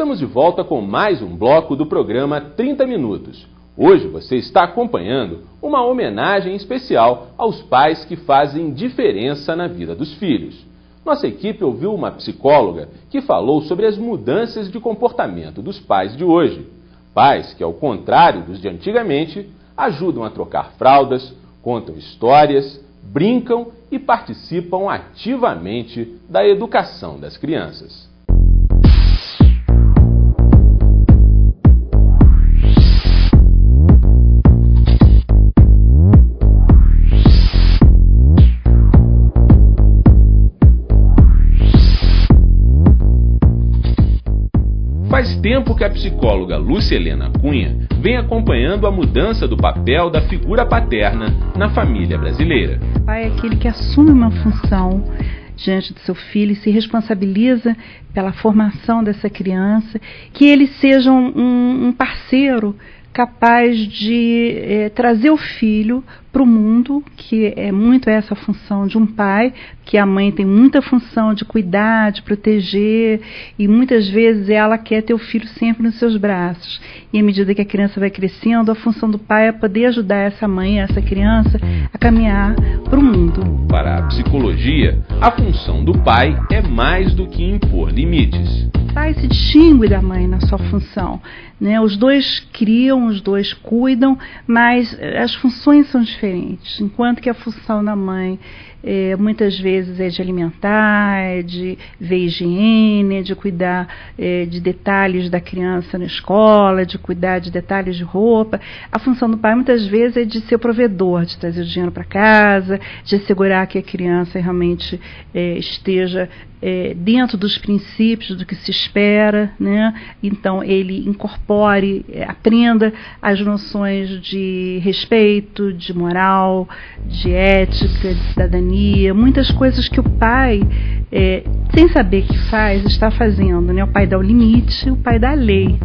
Estamos de volta com mais um bloco do programa 30 Minutos. Hoje você está acompanhando uma homenagem especial aos pais que fazem diferença na vida dos filhos. Nossa equipe ouviu uma psicóloga que falou sobre as mudanças de comportamento dos pais de hoje. Pais que, ao contrário dos de antigamente, ajudam a trocar fraldas, contam histórias, brincam e participam ativamente da educação das crianças. Faz tempo que a psicóloga Lúcia Helena Cunha vem acompanhando a mudança do papel da figura paterna na família brasileira. O pai é aquele que assume uma função diante do seu filho e se responsabiliza pela formação dessa criança, que ele seja um parceiro capaz de trazer o filho para o mundo, que é muito essa função de um pai, que a mãe tem muita função de cuidar, de proteger, e muitas vezes ela quer ter o filho sempre nos seus braços. E à medida que a criança vai crescendo, a função do pai é poder ajudar essa mãe, essa criança, a caminhar para o mundo. Para a psicologia, a função do pai é mais do que impor limites. O pai se distingue da mãe na sua função, né? Os dois criam, os dois cuidam, mas as funções são diferentes. Enquanto que a função da mãe muitas vezes é de alimentar, é de ver higiene, é de cuidar de detalhes da criança na escola, de cuidar de detalhes de roupa. A função do pai muitas vezes é de ser o provedor, de trazer o dinheiro para casa, de assegurar que a criança realmente esteja dentro dos princípios do que se espera, né? Então ele incorpore, aprenda as noções de respeito, de moral, de ética, de cidadania, muitas coisas que o pai, sem saber que faz, está fazendo, né? O pai dá o limite, o pai dá a lei.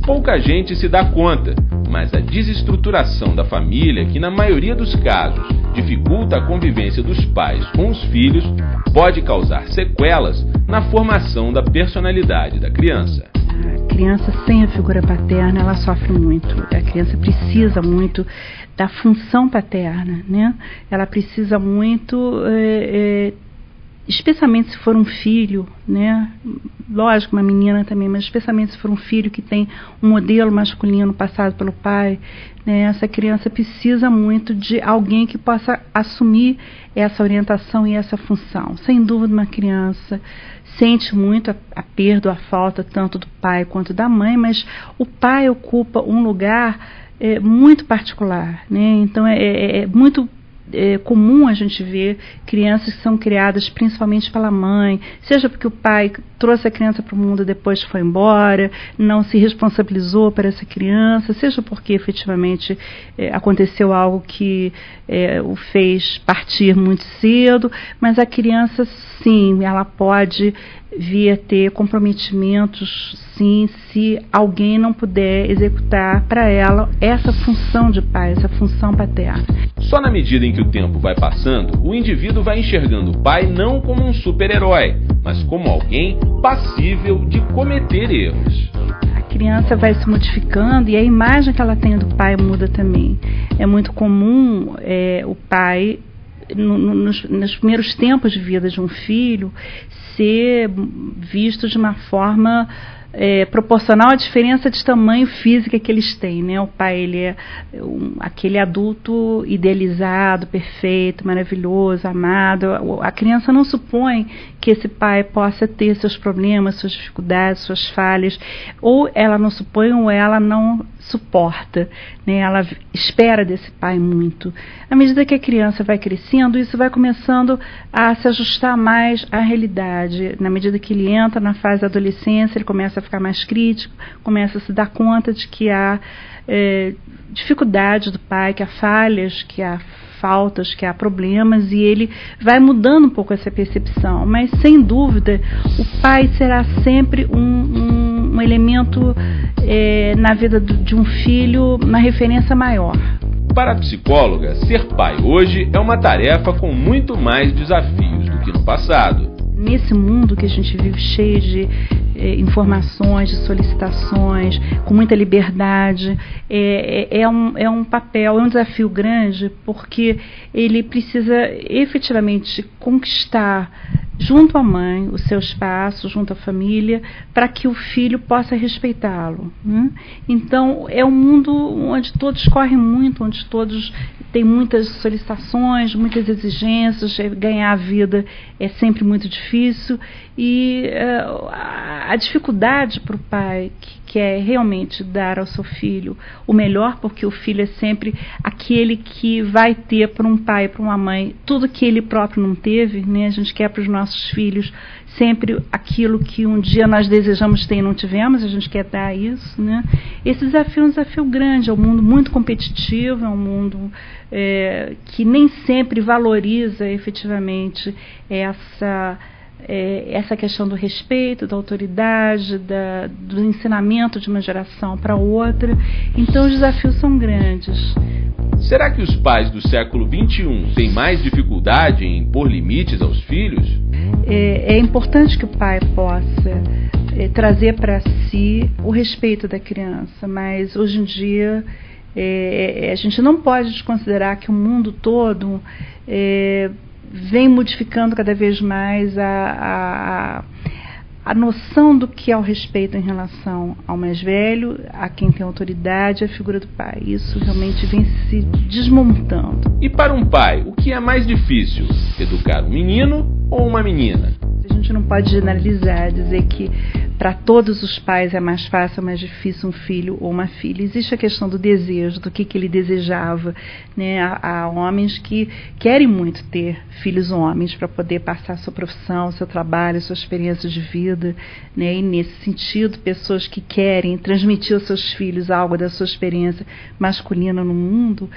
Pouca gente se dá conta, mas a desestruturação da família, que na maioria dos casos dificulta a convivência dos pais com os filhos, pode causar sequelas na formação da personalidade da criança. A criança sem a figura paterna, ela sofre muito. A criança precisa muito da função paterna, né? Ela precisa muito, especialmente se for um filho, né? Lógico, uma menina também, mas especialmente se for um filho que tem um modelo masculino passado pelo pai, né? Essa criança precisa muito de alguém que possa assumir essa orientação e essa função. Sem dúvida, uma criança sente muito a perda, a falta tanto do pai quanto da mãe, mas o pai ocupa um lugar muito particular, né? Então é muito comum a gente ver crianças que são criadas principalmente pela mãe, seja porque o pai trouxe a criança para o mundo e depois foi embora, não se responsabilizou por essa criança, seja porque efetivamente aconteceu algo que o fez partir muito cedo, mas a criança sim, ela pode vir a ter comprometimentos, sim, se alguém não puder executar para ela essa função de pai, essa função paterna. Só na medida em que o tempo vai passando, o indivíduo vai enxergando o pai não como um super-herói, mas como alguém passível de cometer erros. A criança vai se modificando e a imagem que ela tem do pai muda também. É muito comum o pai, nos primeiros tempos de vida de um filho, ser visto de uma forma proporcional à diferença de tamanho física que eles têm, né? O pai, ele é aquele adulto idealizado, perfeito, maravilhoso, amado. A criança não supõe que esse pai possa ter seus problemas, suas dificuldades, suas falhas, ou ela não supõe ou ela não suporta, né? Ela espera desse pai muito. À medida que a criança vai crescendo, isso vai começando a se ajustar mais à realidade. Na medida que ele entra na fase da adolescência, ele começa a ficar mais crítico, começa a se dar conta de que há dificuldades do pai, que há falhas, que há faltas, que há problemas, e ele vai mudando um pouco essa percepção. Mas, sem dúvida, o pai será sempre um elemento na vida de um filho, uma referência maior. Para a psicóloga, ser pai hoje é uma tarefa com muito mais desafios do que no passado. Nesse mundo que a gente vive cheio de informações, de solicitações, com muita liberdade. É um papel, é um desafio grande, porque ele precisa efetivamente conquistar junto à mãe o seu espaço, junto à família, para que o filho possa respeitá-lo, né? Então é um mundo onde todos correm muito, onde todos têm muitas solicitações, muitas exigências. Ganhar a vida é sempre muito difícil, e a dificuldade para o pai que quer realmente dar ao seu filho o melhor, porque o filho é sempre aquele que vai ter para um pai, para uma mãe, tudo que ele próprio não teve, né? A gente quer para os nossos filhos sempre aquilo que um dia nós desejamos ter e não tivemos, a gente quer dar isso, né? Esse desafio é um desafio grande, é um mundo muito competitivo, é um mundo que nem sempre valoriza efetivamente essa questão do respeito, da autoridade, do ensinamento de uma geração para outra. Então os desafios são grandes. Será que os pais do século XXI têm mais dificuldade em impor limites aos filhos? É importante que o pai possa trazer para si o respeito da criança, mas hoje em dia a gente não pode desconsiderar que o mundo todo vem modificando cada vez mais a noção do que é o respeito em relação ao mais velho, a quem tem autoridade, a figura do pai. Isso realmente vem se desmontando. E para um pai, o que é mais difícil? Educar um menino ou uma menina? A gente não pode generalizar, dizer que para todos os pais é mais fácil ou mais difícil um filho ou uma filha. Existe a questão do desejo, do que ele desejava, né? Há homens que querem muito ter filhos homens para poder passar a sua profissão, seu trabalho, sua experiência de vida, né? E nesse sentido, pessoas que querem transmitir aos seus filhos algo da sua experiência masculina no mundo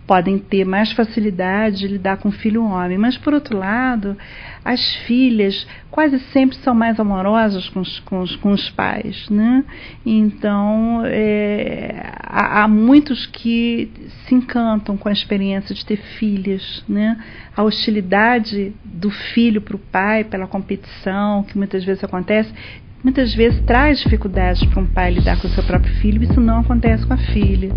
podem ter mais facilidade de lidar com o filho homem. Mas, por outro lado, as filhas quase sempre são mais amorosas com os pais, né? Então, há muitos que se encantam com a experiência de ter filhas, né? A hostilidade do filho para o pai, pela competição, que muitas vezes acontece, muitas vezes traz dificuldades para um pai lidar com o seu próprio filho. Isso não acontece com a filha.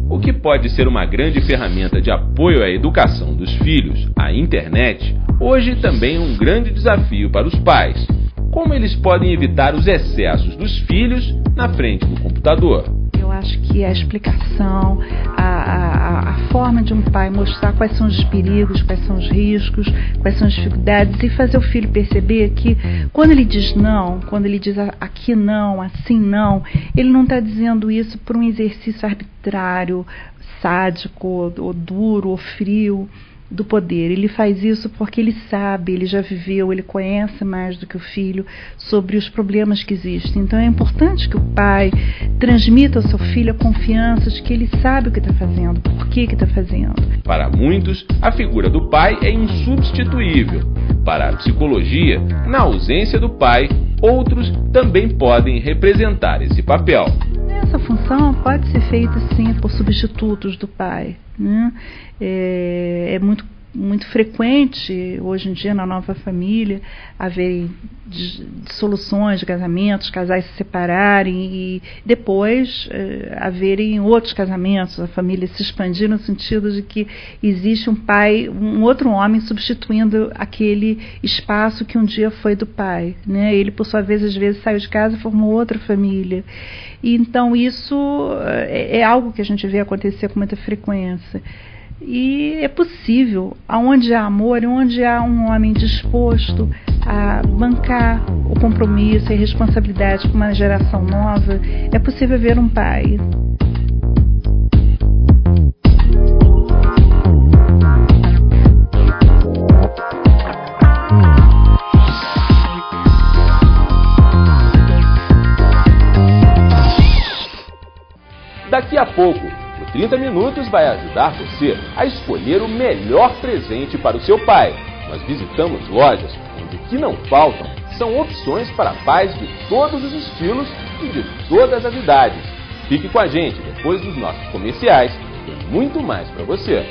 O que pode ser uma grande ferramenta de apoio à educação dos filhos, a internet, hoje também é um grande desafio para os pais. Como eles podem evitar os excessos dos filhos na frente do computador? Eu acho que a explicação, a forma de um pai mostrar quais são os perigos, quais são os riscos, quais são as dificuldades, e fazer o filho perceber que quando ele diz não, quando ele diz aqui não, assim não, ele não está dizendo isso por um exercício arbitrário, sádico, ou duro, ou frio do poder. Ele faz isso porque ele sabe, ele já viveu, ele conhece mais do que o filho sobre os problemas que existem. Então é importante que o pai transmita ao seu filho a confiança de que ele sabe o que está fazendo, por que está fazendo. Para muitos, a figura do pai é insubstituível. Para a psicologia, na ausência do pai, outros também podem representar esse papel. Essa função pode ser feita, sim, por substitutos do pai, né? É muito frequente, hoje em dia, na nova família, haver dissoluções de casamentos, casais se separarem e depois haverem outros casamentos, a família se expandir no sentido de que existe um pai, um outro homem substituindo aquele espaço que um dia foi do pai, né? Ele, por sua vez, às vezes saiu de casa e formou outra família. E, então isso é algo que a gente vê acontecer com muita frequência. E é possível, onde há amor e onde há um homem disposto a bancar o compromisso e a responsabilidade com uma geração nova, é possível ver um pai. Daqui a pouco, o 30 Minutos vai ajudar você a escolher o melhor presente para o seu pai. Nós visitamos lojas onde o que não faltam são opções para pais de todos os estilos e de todas as idades. Fique com a gente depois dos nossos comerciais, tem muito mais para você.